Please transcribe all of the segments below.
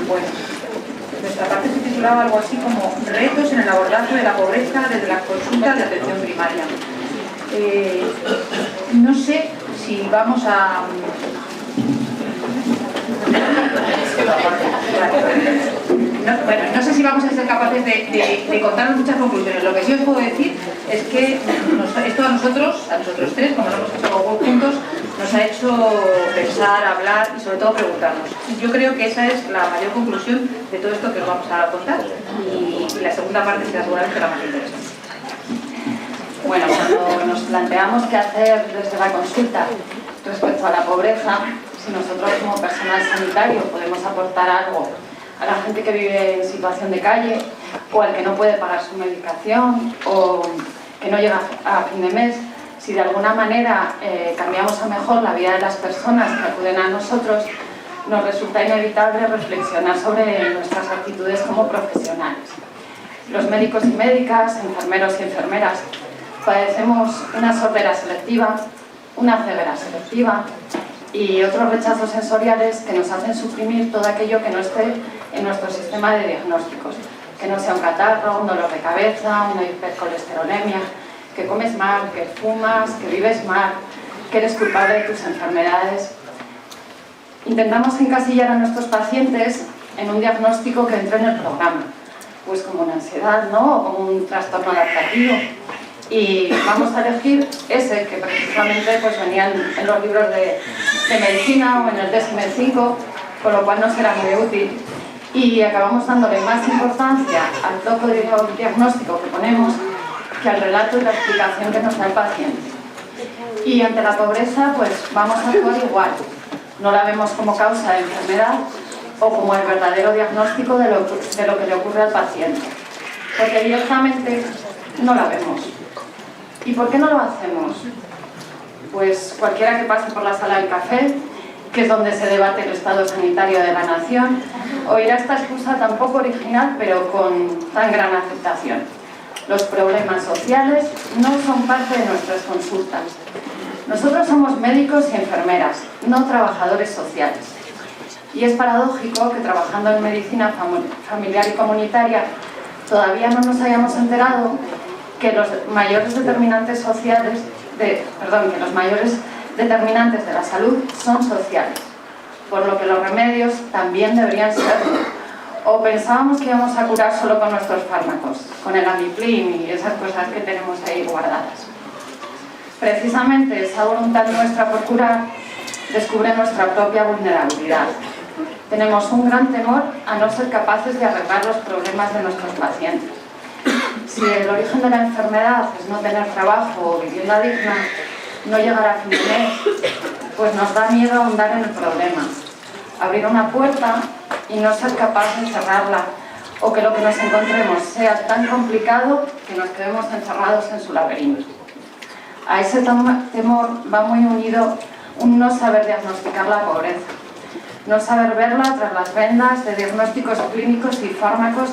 Bueno, nuestra parte se titulaba algo así como retos en el abordaje de la pobreza desde las consultas de atención primaria. No sé si vamos a... No sé si vamos a ser capaces de contaros muchas conclusiones. Lo que sí os puedo decir es que esto a nosotros tres, como lo hemos hecho juntos, nos ha hecho pensar, hablar y sobre todo preguntarnos. Yo creo que esa es la mayor conclusión de todo esto que os vamos a contar, y la segunda parte será seguramente la más interesante. Bueno, cuando nos planteamos qué hacer desde la consulta respecto a la pobreza, si nosotros como personal sanitario podemos aportar algo a la gente que vive en situación de calle, o al que no puede pagar su medicación, o que no llega a fin de mes, si de alguna manera cambiamos a mejor la vida de las personas que acuden a nosotros, nos resulta inevitable reflexionar sobre nuestras actitudes como profesionales. Los médicos y médicas, enfermeros y enfermeras, padecemos una sordera selectiva, una ceguera selectiva y otros rechazos sensoriales que nos hacen suprimir todo aquello que no esté en nuestro sistema de diagnósticos, que no sea un catarro, un dolor de cabeza, una hipercolesterolemia, que comes mal, que fumas, que vives mal, que eres culpable de tus enfermedades. Intentamos encasillar a nuestros pacientes en un diagnóstico que entre en el programa, pues como una ansiedad, ¿no?, o como un trastorno adaptativo. Y vamos a elegir ese que precisamente pues venían en los libros de medicina o en el DSM-5, con lo cual no será muy útil. Y acabamos dándole más importancia al bloque de diagnóstico que ponemos que al relato y la explicación que nos da el paciente. Y ante la pobreza pues vamos a actuar igual. No la vemos como causa de enfermedad o como el verdadero diagnóstico de lo que le ocurre al paciente, porque directamente no la vemos. ¿Y por qué no lo hacemos? Pues cualquiera que pase por la sala del café, que es donde se debate el estado sanitario de la nación, oirá esta excusa tan poco original pero con tan gran aceptación. Los problemas sociales no son parte de nuestras consultas. Nosotros somos médicos y enfermeras, no trabajadores sociales. Y es paradójico que trabajando en medicina familiar y comunitaria todavía no nos hayamos enterado que los mayores determinantes de la salud son sociales, por lo que los remedios también deberían serlo. O pensábamos que íbamos a curar solo con nuestros fármacos, con el Amiplin y esas cosas que tenemos ahí guardadas. Precisamente esa voluntad nuestra por curar descubre nuestra propia vulnerabilidad. Tenemos un gran temor a no ser capaces de arreglar los problemas de nuestros pacientes. Si el origen de la enfermedad es no tener trabajo o vivienda digna, no llegar a fin de mes, pues nos da miedo ahondar en el problema, abrir una puerta y no ser capaces de cerrarla, o que lo que nos encontremos sea tan complicado que nos quedemos encerrados en su laberinto. A ese temor va muy unido un no saber diagnosticar la pobreza, no saber verla tras las vendas de diagnósticos clínicos y fármacos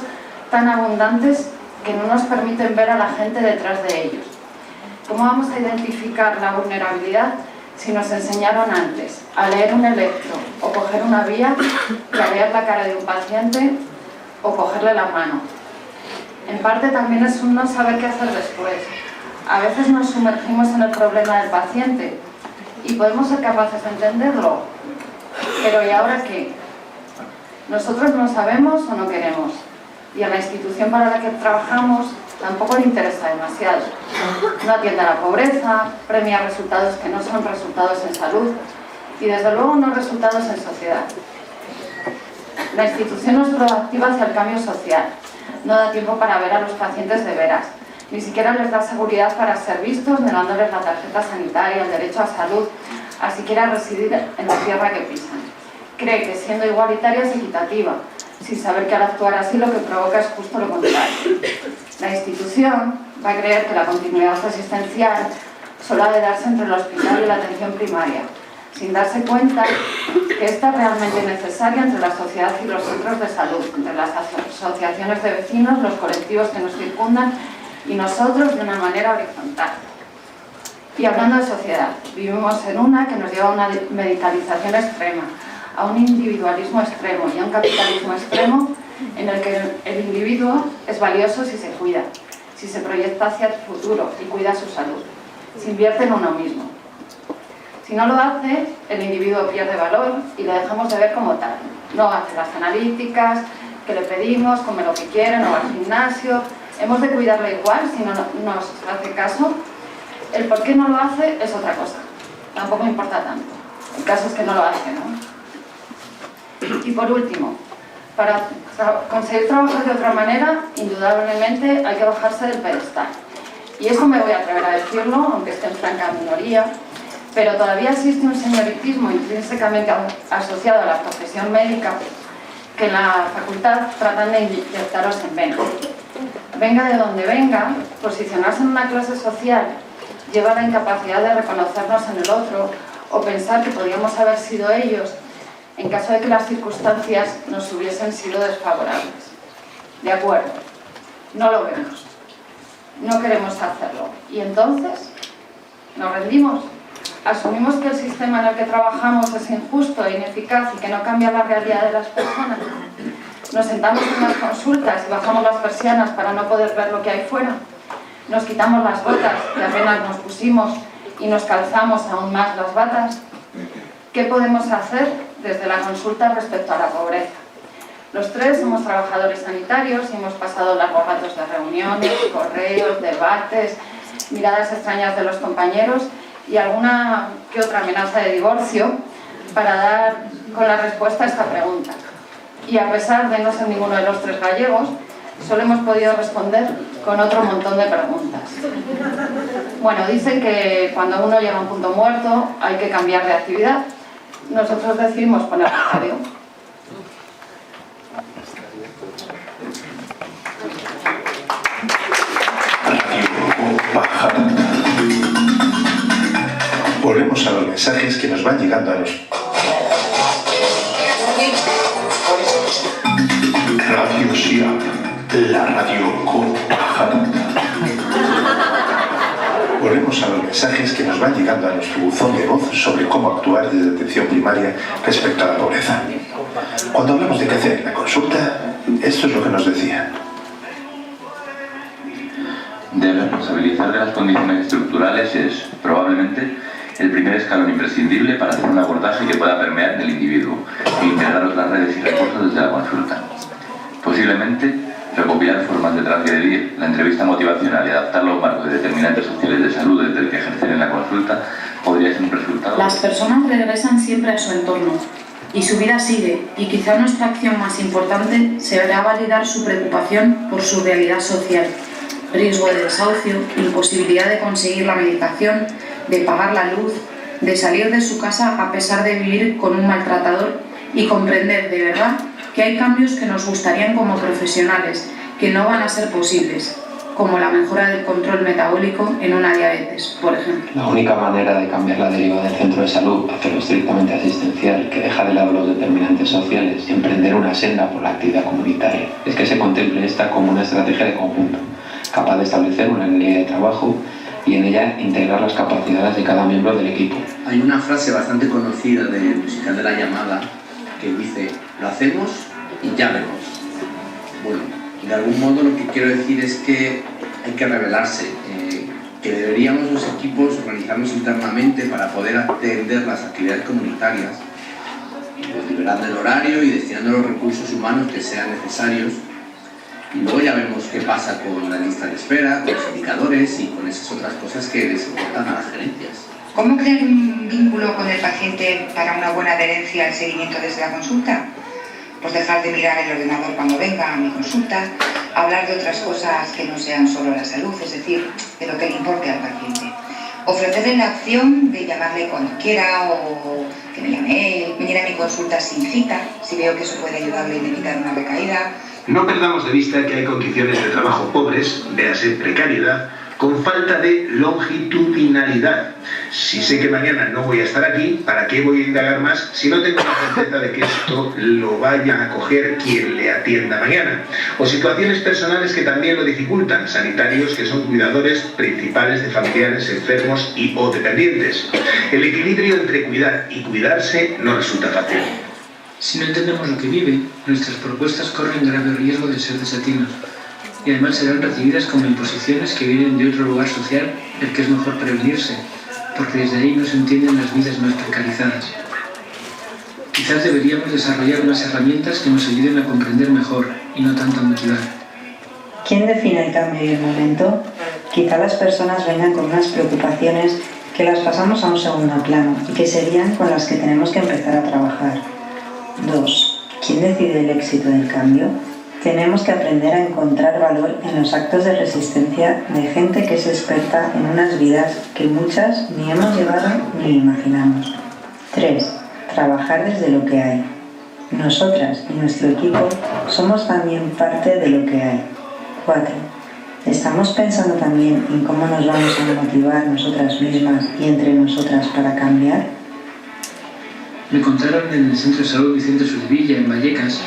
tan abundantes que no nos permiten ver a la gente detrás de ellos. ¿Cómo vamos a identificar la vulnerabilidad si nos enseñaron antes a leer un electro o coger una vía que a leer la cara de un paciente o cogerle la mano? En parte también es un no saber qué hacer después. A veces nos sumergimos en el problema del paciente y podemos ser capaces de entenderlo, pero ¿y ahora qué? Nosotros no sabemos o no queremos, y a la institución para la que trabajamos tampoco le interesa demasiado. No atiende a la pobreza, premia resultados que no son resultados en salud y desde luego no resultados en sociedad. La institución no es proactiva hacia el cambio social, no da tiempo para ver a los pacientes de veras, ni siquiera les da seguridad para ser vistos, negándoles la tarjeta sanitaria, el derecho a salud, a siquiera residir en la tierra que pisan. Cree que siendo igualitaria es equitativa, sin saber que al actuar así lo que provoca es justo lo contrario. La institución va a creer que la continuidad asistencial solo ha de darse entre el hospital y la atención primaria, sin darse cuenta que esta es realmente necesaria entre la sociedad y los centros de salud, entre las asociaciones de vecinos, los colectivos que nos circundan y nosotros de una manera horizontal. Y hablando de sociedad, vivimos en una que nos lleva a una medicalización extrema, a un individualismo extremo y a un capitalismo extremo en el que el individuo es valioso si se cuida, si se proyecta hacia el futuro y cuida su salud, si invierte en uno mismo. Si no lo hace, el individuo pierde valor y le dejamos de ver como tal. No hace las analíticas que le pedimos, come lo que quiere, no va al gimnasio. Hemos de cuidarlo igual si no nos hace caso. El por qué no lo hace es otra cosa. Tampoco importa tanto. El caso es que no lo hace, ¿no? Y por último, para conseguir trabajar de otra manera, indudablemente hay que bajarse del pedestal. Y eso me voy a atrever a decirlo, aunque esté en franca minoría, pero todavía existe un señoritismo intrínsecamente asociado a la profesión médica que en la facultad tratan de inyectaros en vena. Venga de donde venga, posicionarse en una clase social lleva a la incapacidad de reconocernos en el otro o pensar que podríamos haber sido ellos en caso de que las circunstancias nos hubiesen sido desfavorables. De acuerdo, no lo vemos, no queremos hacerlo. ¿Y entonces? ¿Nos rendimos? ¿Asumimos que el sistema en el que trabajamos es injusto e ineficaz y que no cambia la realidad de las personas? ¿Nos sentamos en las consultas y bajamos las persianas para no poder ver lo que hay fuera? ¿Nos quitamos las botas que apenas nos pusimos y nos calzamos aún más las batas? ¿Qué podemos hacer desde la consulta respecto a la pobreza? Los tres somos trabajadores sanitarios y hemos pasado largos ratos de reuniones, correos, debates, miradas extrañas de los compañeros y alguna que otra amenaza de divorcio para dar con la respuesta a esta pregunta. Y a pesar de no ser ninguno de los tres gallegos, solo hemos podido responder con otro montón de preguntas. Bueno, dicen que cuando uno llega a un punto muerto hay que cambiar de actividad. Nosotros decidimos poner radio. Volvemos a los mensajes que nos van llegando a los... Radio SIAP, la radio con Volvemos a los mensajes que nos van llegando a nuestro buzón de voz sobre cómo actuar desde atención primaria respecto a la pobreza. Cuando hablamos de qué hacer en la consulta, esto es lo que nos decían. De responsabilizar de las condiciones estructurales es, probablemente, el primer escalón imprescindible para hacer un abordaje que pueda permear en el individuo e integrar otras redes y recursos desde la consulta. Posiblemente, recopilar formas de transgredir la entrevista motivacional y adaptarlo a un marco de determinantes sociales de salud desde el que ejercer en la consulta podría ser un resultado. Las personas regresan siempre a su entorno y su vida sigue, y quizá nuestra acción más importante será validar su preocupación por su realidad social, riesgo de desahucio, imposibilidad de conseguir la medicación, de pagar la luz, de salir de su casa a pesar de vivir con un maltratador y comprender de verdad que hay cambios que nos gustarían como profesionales, que no van a ser posibles, como la mejora del control metabólico en una diabetes, por ejemplo. La única manera de cambiar la deriva del centro de salud hacia lo estrictamente asistencial, que deja de lado los determinantes sociales y emprender una senda por la actividad comunitaria, es que se contemple esta como una estrategia de conjunto, capaz de establecer una línea de trabajo y en ella integrar las capacidades de cada miembro del equipo. Hay una frase bastante conocida del musical de La Llamada que dice: lo hacemos y ya vemos. Bueno, de algún modo lo que quiero decir es que hay que rebelarse, que deberíamos los equipos organizarnos internamente para poder atender las actividades comunitarias, pues liberando el horario y destinando los recursos humanos que sean necesarios. Y luego ya vemos qué pasa con la lista de espera, con los indicadores y con esas otras cosas que les importan a las gerencias. ¿Cómo crear un vínculo con el paciente para una buena adherencia al seguimiento desde la consulta? Pues dejar de mirar el ordenador cuando venga a mi consulta, hablar de otras cosas que no sean solo la salud, es decir, de lo que le importe al paciente. Ofrecerle la opción de llamarle cuando quiera o que me llame él, venir a mi consulta sin cita, si veo que eso puede ayudarle a evitar una recaída. No perdamos de vista que hay condiciones de trabajo pobres, véase precariedad, con falta de longitudinalidad. Si sé que mañana no voy a estar aquí, ¿para qué voy a indagar más si no tengo la certeza de que esto lo vaya a coger quien le atienda mañana? O situaciones personales que también lo dificultan, sanitarios que son cuidadores principales de familiares enfermos y o dependientes. El equilibrio entre cuidar y cuidarse no resulta fácil. Si no entendemos lo que vive, nuestras propuestas corren grave riesgo de ser desatinas y además serán recibidas como imposiciones que vienen de otro lugar social del que es mejor prevenirse, porque desde ahí no se entienden las vidas más precarizadas. Quizás deberíamos desarrollar unas herramientas que nos ayuden a comprender mejor y no tanto a motivar. ¿Quién define el cambio y el momento? Quizá las personas vengan con unas preocupaciones que las pasamos a un segundo plano y que serían con las que tenemos que empezar a trabajar. 2. ¿Quién decide el éxito del cambio? Tenemos que aprender a encontrar valor en los actos de resistencia de gente que es experta en unas vidas que muchas ni hemos llevado ni imaginamos. 3. Trabajar desde lo que hay. Nosotras y nuestro equipo somos también parte de lo que hay. 4. ¿Estamos pensando también en cómo nos vamos a motivar nosotras mismas y entre nosotras para cambiar? Me contaron en el Centro de Salud Vicente Sudevilla, en Vallecas,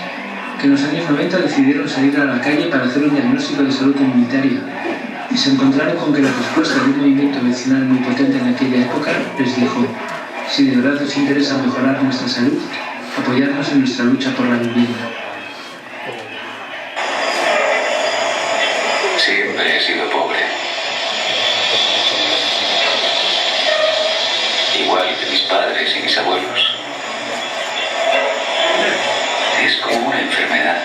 que en los años 90 decidieron salir a la calle para hacer un diagnóstico de salud comunitaria y se encontraron con que la respuesta de un movimiento vecinal muy potente en aquella época les dijo: si de verdad os interesa mejorar nuestra salud, apoyarnos en nuestra lucha por la vivienda. Siempre he sido pobre. Igual que mis padres y mis abuelos. Es como una enfermedad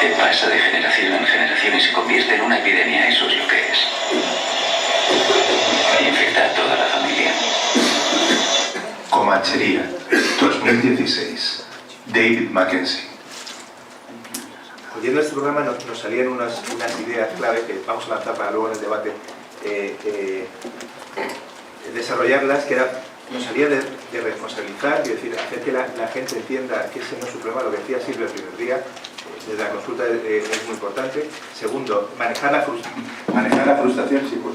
que pasa de generación en generación y se convierte en una epidemia. Eso es lo que es. Infecta a toda la familia. Comanchería, 2016. David Mackenzie. Oyendo este programa nos salían unas ideas clave que vamos a lanzar para luego en el debate, desarrollarlas, que nos salía de responsabilizar y decir, hacer que la gente entienda que ese no es su problema, lo que decía Silvia el primer día, desde la consulta es muy importante. Segundo, manejar la frustración, sí, pues,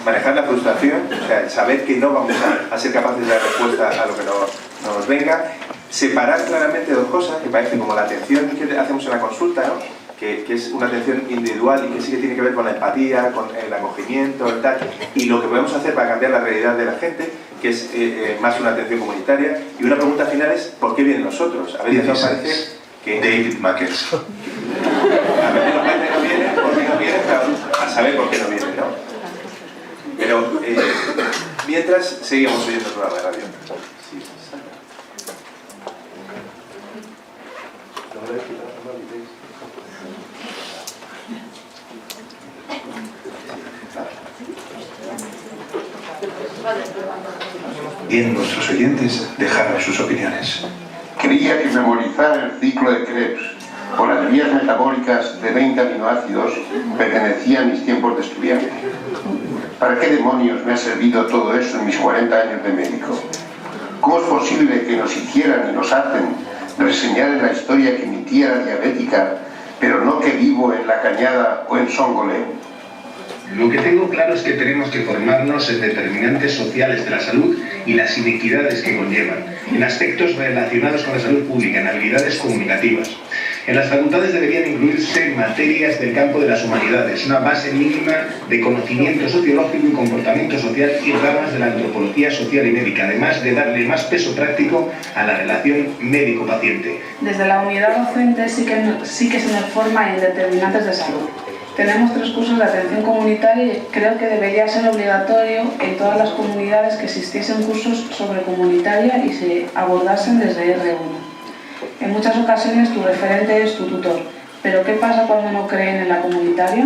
manejar la frustración, o sea, el saber que no vamos a ser capaces de dar respuesta a lo que nos venga. Separar claramente dos cosas que parecen como la atención que hacemos en la consulta, ¿no? que es una atención individual y que sí que tiene que ver con la empatía, con el acogimiento y tal, y lo que podemos hacer para cambiar la realidad de la gente, que es más una atención comunitaria. Y una pregunta final es, ¿por qué vienen nosotros? A veces nos parece que... David Mackenzie. A veces nos parece que no vienen, ¿por qué no vienen? Claro, a saber por qué no vienen, ¿no? Pero mientras seguimos oyendo el programa de radio. Sí. Bien, nuestros oyentes dejaron sus opiniones. Creía que memorizar el ciclo de Krebs o las vías metabólicas de 20 aminoácidos pertenecía a mis tiempos de estudiante. ¿Para qué demonios me ha servido todo eso en mis 40 años de médico? ¿Cómo es posible que nos hicieran y nos hacen reseñar en la historia que mi tía era diabética, pero no que vivo en La Cañada o en Songolé? Lo que tengo claro es que tenemos que formarnos en determinantes sociales de la salud y las inequidades que conllevan, en aspectos relacionados con la salud pública, en habilidades comunicativas. En las facultades deberían incluirse materias del campo de las humanidades, una base mínima de conocimiento sociológico y comportamiento social y ramas de la antropología social y médica, además de darle más peso práctico a la relación médico-paciente. Desde la unidad docente sí que se nos forma en determinantes de salud. Tenemos 3 cursos de atención comunitaria y creo que debería ser obligatorio en todas las comunidades que existiesen cursos sobre comunitaria y se abordasen desde R1. En muchas ocasiones tu referente es tu tutor, pero ¿qué pasa cuando no creen en la comunitaria?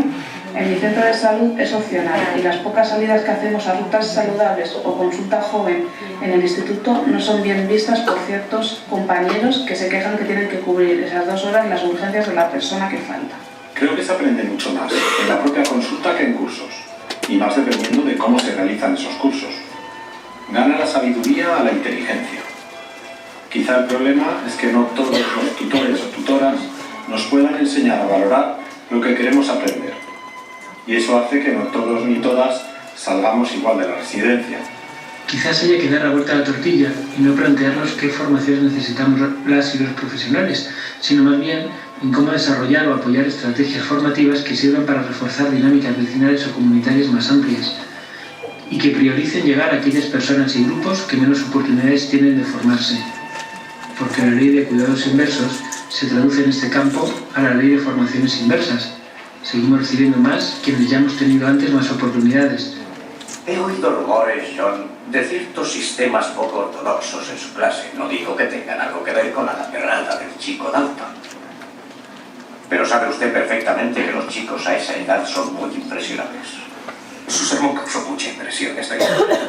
En mi centro de salud es opcional y las pocas salidas que hacemos a rutas saludables o consulta joven en el instituto no son bien vistas por ciertos compañeros que se quejan que tienen que cubrir esas 2 horas las urgencias de la persona que falta. Creo que se aprende mucho más en la propia consulta que en cursos, y más dependiendo de cómo se realizan esos cursos. Gana la sabiduría a la inteligencia. Quizá el problema es que no todos los tutores o tutoras nos puedan enseñar a valorar lo que queremos aprender. Y eso hace que no todos ni todas salgamos igual de la residencia. Quizás haya que dar la vuelta a la tortilla y no plantearnos qué formaciones necesitamos las y los profesionales, sino más bien en cómo desarrollar o apoyar estrategias formativas que sirvan para reforzar dinámicas vecinales o comunitarias más amplias y que prioricen llegar a aquellas personas y grupos que menos oportunidades tienen de formarse. porque la ley de cuidados inversos se traduce en este campo a la ley de formaciones inversas. Seguimos recibiendo más quienes ya hemos tenido antes más oportunidades. He oído rumores, John, de ciertos sistemas poco ortodoxos en su clase. No digo que tengan algo que ver con la campeonata del chico Dalton. Pero sabe usted perfectamente que los chicos a esa edad son muy impresionantes. Su sermón causó mucha impresión esta historia.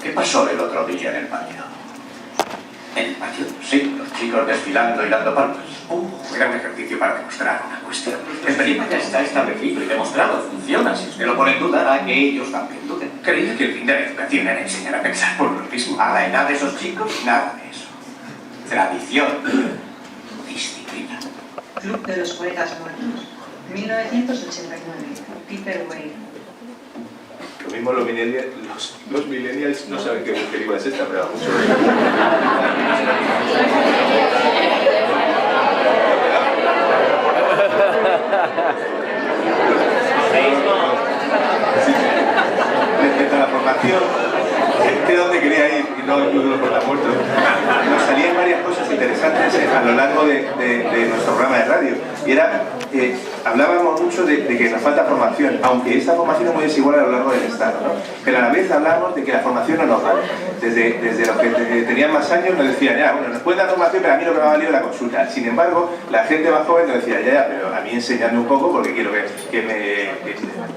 ¿Qué pasó el otro día en el patio? ¿En el patio? Sí, los chicos desfilando y dando palmas. Era un ejercicio para demostrar una cuestión. El peligro ya está establecido y demostrado, funciona. Si usted lo pone en duda, hará que ellos también duden. Creía que el fin de la educación era enseñar a pensar por lo mismo. A la edad de esos chicos, nada de eso. Tradición, disciplina. Club de los Poetas Muertos, 1989, Peter Weir. Lo mismo los millennials no saben qué película es esta, pero mucho. Respecto a la formación, de dónde quería ir y no el Club de los Poetas Muertos. Nos salían varias cosas interesantes a lo largo de nuestro programa de radio. Y era, hablábamos mucho de que nos falta formación, aunque esta formación es muy desigual a lo largo del Estado, ¿no? Pero a la vez hablábamos de que la formación no nos vale. Desde los que tenían más años nos decían, ya, bueno, nos pueden dar formación, pero a mí lo que me ha valido es la consulta. Sin embargo, la gente más joven nos decía, ya, pero a mí enseñadme un poco porque quiero que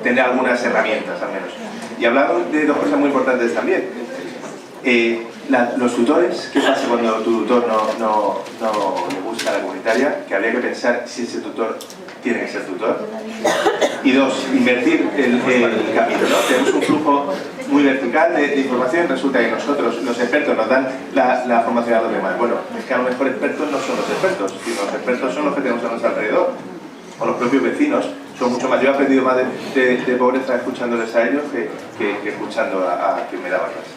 tener algunas herramientas al menos. Y hablamos de dos cosas muy importantes también. Los tutores, ¿qué pasa cuando tu tutor no le gusta la comunitaria? Que habría que pensar si ese tutor tiene que ser tutor. Y dos, invertir el camino, ¿no? Tenemos un flujo muy vertical de información. Resulta que nosotros, los expertos, nos dan la formación a los demás. Bueno, es que a lo mejor expertos no son los expertos, sino los expertos son los que tenemos a nuestro alrededor. O los propios vecinos son mucho más. Yo he aprendido más de pobreza escuchándoles a ellos que escuchando a quien me daba clases.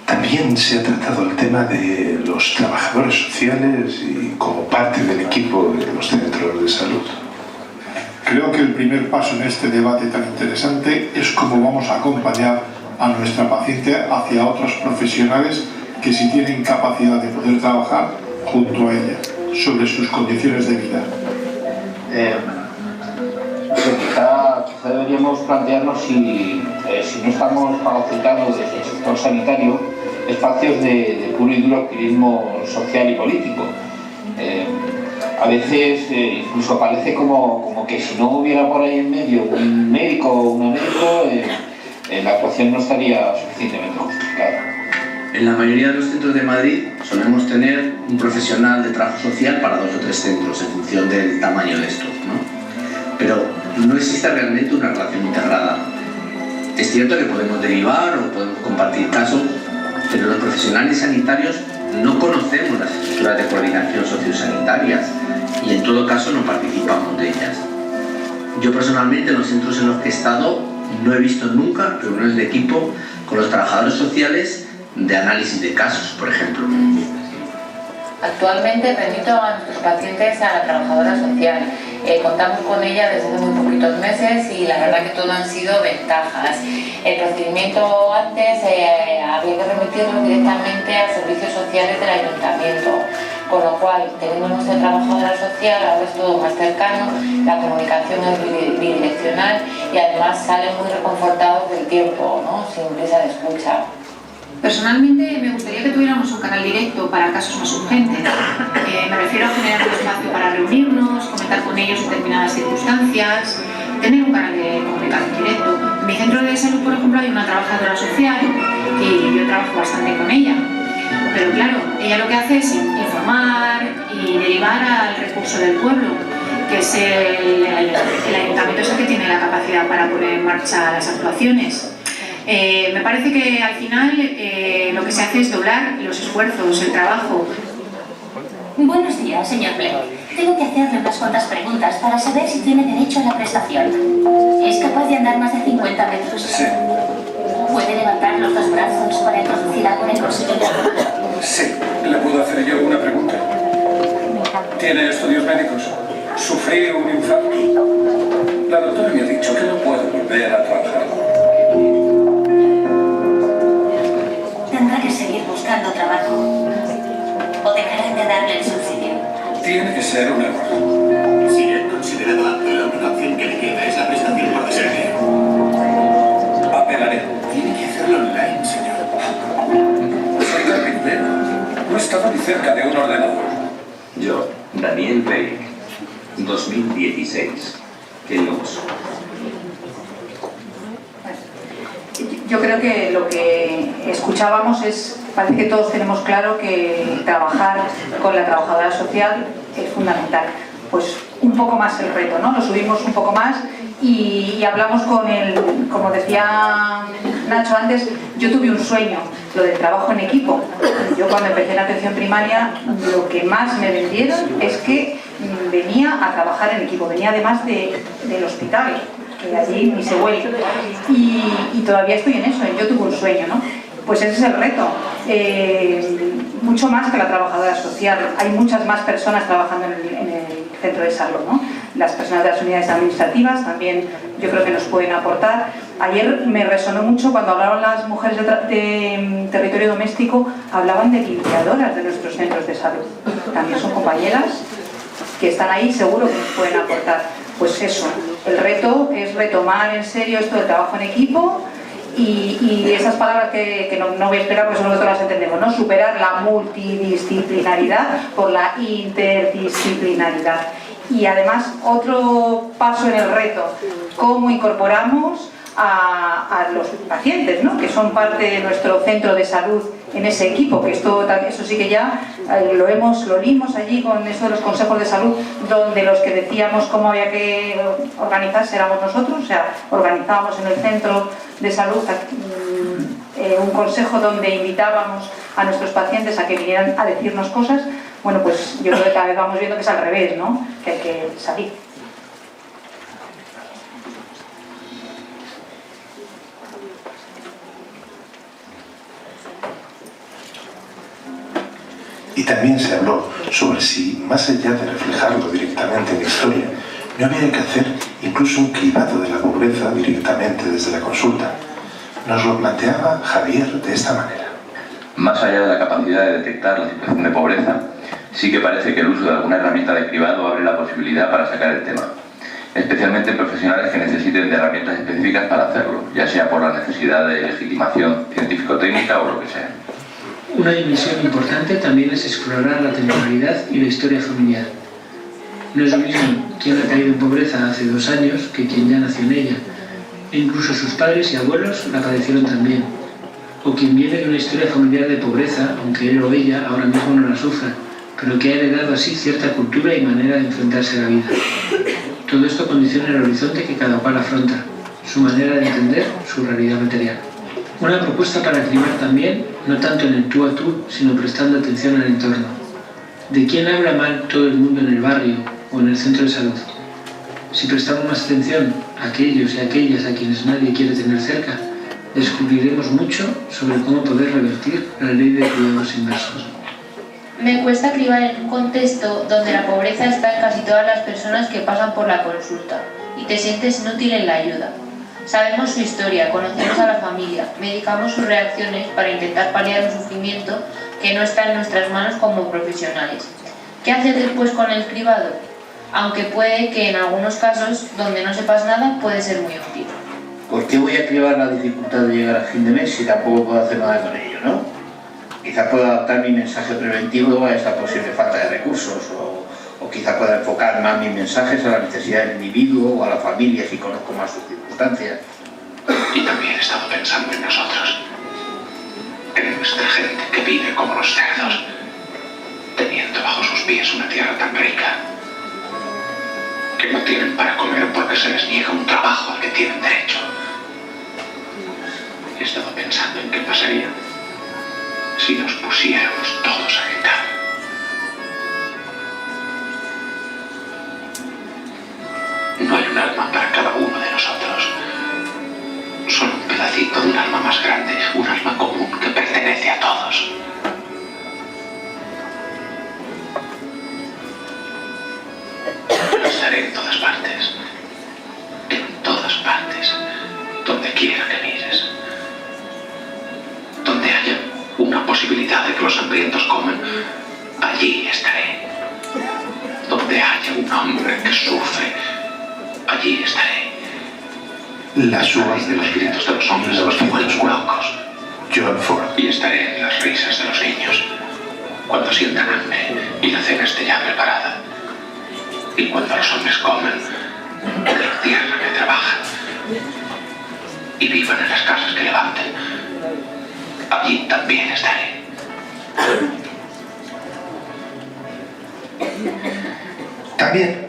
También se ha tratado el tema de los trabajadores sociales y como parte del equipo de los centros de salud. Creo que el primer paso en este debate tan interesante es cómo vamos a acompañar a nuestra paciente hacia otros profesionales que sí tienen capacidad de poder trabajar junto a ella sobre sus condiciones de vida. Quizá deberíamos plantearnos si no estamos fagocitando desde el sector sanitario espacios de puro y duro activismo social y político. A veces incluso parece como que si no hubiera por ahí en medio un médico o una médico, la actuación no estaría suficientemente justificada. En la mayoría de los centros de Madrid solemos tener un profesional de trabajo social para 2 o 3 centros en función del tamaño de estos, ¿no? Pero no existe realmente una relación integrada. Es cierto que podemos derivar o podemos compartir casos, pero los profesionales sanitarios no conocemos las estructuras de coordinación sociosanitarias y en todo caso no participamos de ellas. Yo personalmente en los centros en los que he estado no he visto nunca reuniones de equipo con los trabajadores sociales de análisis de casos, por ejemplo. Actualmente remito a nuestros pacientes a la trabajadora social. Contamos con ella desde hace muy poquitos meses y la verdad que todo han sido ventajas. El procedimiento antes había que remitirlo directamente a servicios sociales del ayuntamiento, con lo cual, teniendo nuestra trabajadora social, ahora es todo más cercano, la comunicación es bidireccional y además salen muy reconfortados del tiempo, ¿no? Sin prisa de escucha. Personalmente me gustaría que tuviéramos un canal directo para casos más urgentes. Me refiero a generar un espacio para reunirnos, comentar con ellos determinadas circunstancias, tener un canal de comunicación directo. En mi centro de salud, por ejemplo, hay una trabajadora social y yo trabajo bastante con ella. Pero claro, ella lo que hace es informar y derivar al recurso del pueblo, que es el ayuntamiento es el que tiene la capacidad para poner en marcha las actuaciones. Me parece que al final lo que se hace es doblar los esfuerzos, el trabajo. Buenos días, señor Blair. Tengo que hacerle unas cuantas preguntas para saber si tiene derecho a la prestación. ¿Es capaz de andar más de 50 metros? Sí. ¿Puede levantar los 2 brazos para introducir algo en el bolsillo? Sí. ¿Le puedo hacer yo una pregunta? ¿Tiene estudios médicos? ¿Sufrí un infarto? La doctora me ha dicho que no puedo volver a trabajar. darle el subsidio. Tiene que ser un error. Si he considerado amplio, la única opción que le queda es la prestación por desempleo. Apelaré. Tiene que hacerlo online, señor. Soy carpintero. No estaba ni cerca de un ordenador. Yo, Daniel Rey, 2016. ¿Quién lo usó? Yo creo que lo que escuchábamos es, parece que todos tenemos claro que trabajar con la trabajadora social es fundamental. Pues un poco más el reto, ¿no? Lo subimos un poco más y hablamos con el, como decía Nacho antes, yo tuve un sueño, lo del trabajo en equipo. Yo cuando empecé en atención primaria, lo que más me vendieron es que venía a trabajar en equipo, venía además del hospital, que allí ni se huele. Y todavía estoy en eso, yo tuve un sueño, ¿no? Pues ese es el reto. Mucho más que la trabajadora social. Hay muchas más personas trabajando en el centro de salud, ¿no? Las personas de las unidades administrativas también yo creo que nos pueden aportar. Ayer me resonó mucho cuando hablaron las mujeres de territorio doméstico, hablaban de limpiadoras de nuestros centros de salud. También son compañeras que están ahí, seguro que nos pueden aportar. Pues eso, el reto es retomar en serio esto del trabajo en equipo y esas palabras que no voy a explicar porque nosotros las entendemos, ¿no? Superar la multidisciplinaridad por la interdisciplinaridad. Y además otro paso en el reto, cómo incorporamos a los pacientes, ¿no? Que son parte de nuestro centro de salud en ese equipo, que eso sí que ya lo limos allí con eso de los consejos de salud, donde los que decíamos cómo había que organizarse éramos nosotros, o sea, organizábamos en el centro de salud un consejo donde invitábamos a nuestros pacientes a que vinieran a decirnos cosas. Bueno, pues yo creo que cada vez vamos viendo que es al revés, ¿no? Que hay que salir. Y también se habló sobre si, más allá de reflejarlo directamente en la historia, no había que hacer incluso un cribado de la pobreza directamente desde la consulta. Nos lo planteaba Javier de esta manera. Más allá de la capacidad de detectar la situación de pobreza, sí que parece que el uso de alguna herramienta de cribado abre la posibilidad para sacar el tema, especialmente en profesionales que necesiten de herramientas específicas para hacerlo, ya sea por la necesidad de legitimación científico-técnica o lo que sea. Una dimensión importante también es explorar la temporalidad y la historia familiar. No es lo mismo quien ha caído en pobreza hace 2 años que quien ya nació en ella, e incluso sus padres y abuelos la padecieron también, o quien viene de una historia familiar de pobreza, aunque él o ella ahora mismo no la sufra, pero que ha heredado así cierta cultura y manera de enfrentarse a la vida. Todo esto condiciona el horizonte que cada cual afronta, su manera de entender su realidad material. Una propuesta para cribar también, no tanto en el tú a tú, sino prestando atención al entorno. ¿De quién habla mal todo el mundo en el barrio o en el centro de salud? Si prestamos más atención a aquellos y a aquellas a quienes nadie quiere tener cerca, descubriremos mucho sobre cómo poder revertir la ley de cuidados inversos. Me cuesta cribar en un contexto donde la pobreza está en casi todas las personas que pasan por la consulta y te sientes inútil en la ayuda. Sabemos su historia, conocemos a la familia, medicamos sus reacciones para intentar paliar un sufrimiento que no está en nuestras manos como profesionales. ¿Qué hacer después con el cribado? Aunque puede que en algunos casos, donde no sepas nada, puede ser muy útil. ¿Por qué voy a cribar la dificultad de llegar a fin de mes si tampoco puedo hacer nada con ello, no? Quizá pueda adaptar mi mensaje preventivo a esta posible falta de recursos o quizá pueda enfocar más mis mensajes a la necesidad del individuo o a la familia si conozco más sus circunstancias. Y también he estado pensando en nosotros, en nuestra gente que vive como los cerdos, teniendo bajo sus pies una tierra tan rica, que no tienen para comer porque se les niega un trabajo al que tienen derecho. He estado pensando en qué pasaría si nos pusiéramos todos a gritar. No hay un alma para cada uno de nosotros. Solo un pedacito de un alma más grande, un alma común que pertenece a todos. Estaré en todas partes, donde quiera que mires. Donde haya una posibilidad de que los hambrientos coman, allí allí estaré. Donde haya un hombre que sufre, allí estaré. Las uvas de los gritos de los hombres se los vuelven locos. John Ford. Y estaré en las risas de los niños, cuando sientan hambre y la cena esté ya preparada. Y cuando los hombres comen de la tierra que trabajan y vivan en las casas que levanten, allí también estaré. También.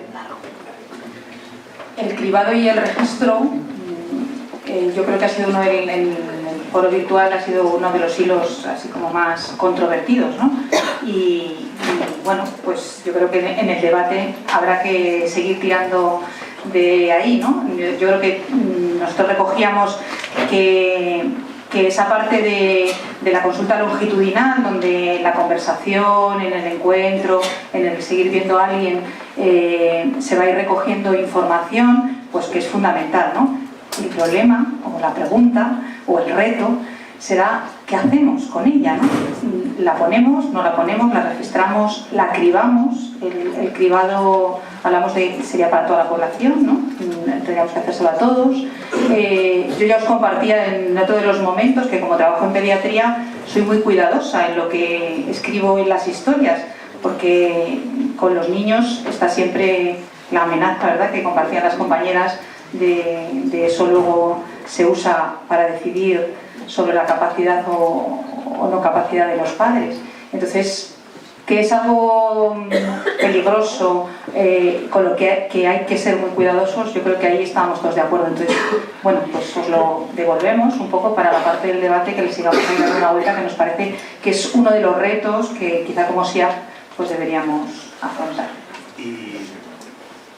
El cribado y el registro, yo creo que ha sido uno en el foro virtual, ha sido uno de los hilos así como más controvertidos, ¿no? Y bueno, pues yo creo que en el debate habrá que seguir tirando de ahí, ¿no? Yo creo que nosotros recogíamos que esa parte de la consulta longitudinal, donde la conversación, en el encuentro, en el seguir viendo a alguien, se va a ir recogiendo información, pues que es fundamental, ¿no? El problema, o la pregunta, o el reto, será ¿qué hacemos con ella, ¿no? ¿La ponemos, no la ponemos, la registramos, la cribamos? El cribado, hablamos de, sería para toda la población, ¿no? Tendríamos que hacérselo a todos. Yo ya os compartía en otro de los momentos que como trabajo en pediatría soy muy cuidadosa en lo que escribo en las historias, porque con los niños está siempre la amenaza, ¿verdad?, que compartían las compañeras de eso luego se usa para decidir sobre la capacidad o no capacidad de los padres. Entonces, que es algo peligroso, con lo que hay que ser muy cuidadosos, yo creo que ahí estamos todos de acuerdo. Entonces, bueno, pues os lo devolvemos un poco para la parte del debate, que le sigamos ahí dando una vuelta, que nos parece que es uno de los retos que quizá como SIAP pues deberíamos afrontar.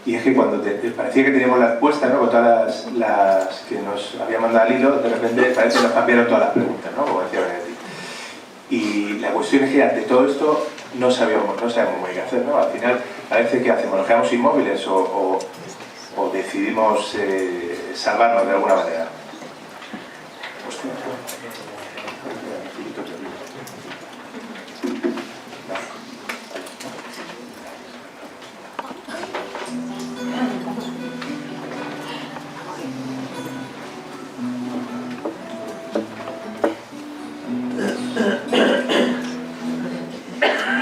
Y es que cuando te parecía que teníamos la respuesta, ¿no?, con todas las que nos había mandado al hilo, de repente parece que nos cambiaron todas las preguntas, ¿no?, como decía Benedetti. Y la cuestión es que ante todo esto no sabemos muy bien qué hacer, ¿no? Al final parece que hacemos, nos quedamos inmóviles o decidimos salvarnos de alguna manera. Hostia.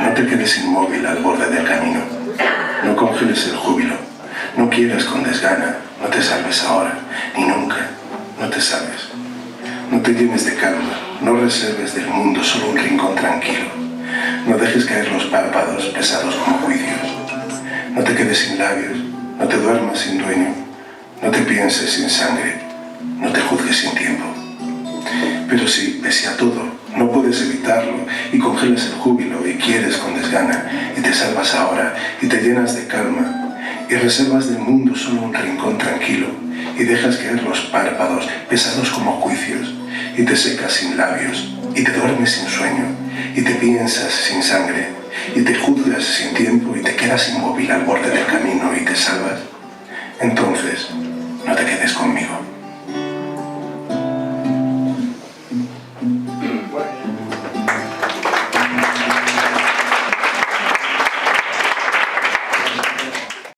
No te quedes inmóvil al borde del camino. No congeles el júbilo. No quieras con desgana. No te salves ahora, ni nunca. No te salves. No te llenes de calma. No reserves del mundo solo un rincón tranquilo. No dejes caer los párpados pesados como juicios. No te quedes sin labios. No te duermas sin dueño. No te pienses sin sangre. No te juzgues sin tiempo. Pero si, pese a todo, no puedes evitarlo y congelas el júbilo y quieres con desgana y te salvas ahora y te llenas de calma y reservas del mundo solo un rincón tranquilo y dejas caer los párpados pesados como juicios y te secas sin labios y te duermes sin sueño y te piensas sin sangre y te juzgas sin tiempo y te quedas inmóvil al borde del camino y te salvas, entonces no te quedes conmigo.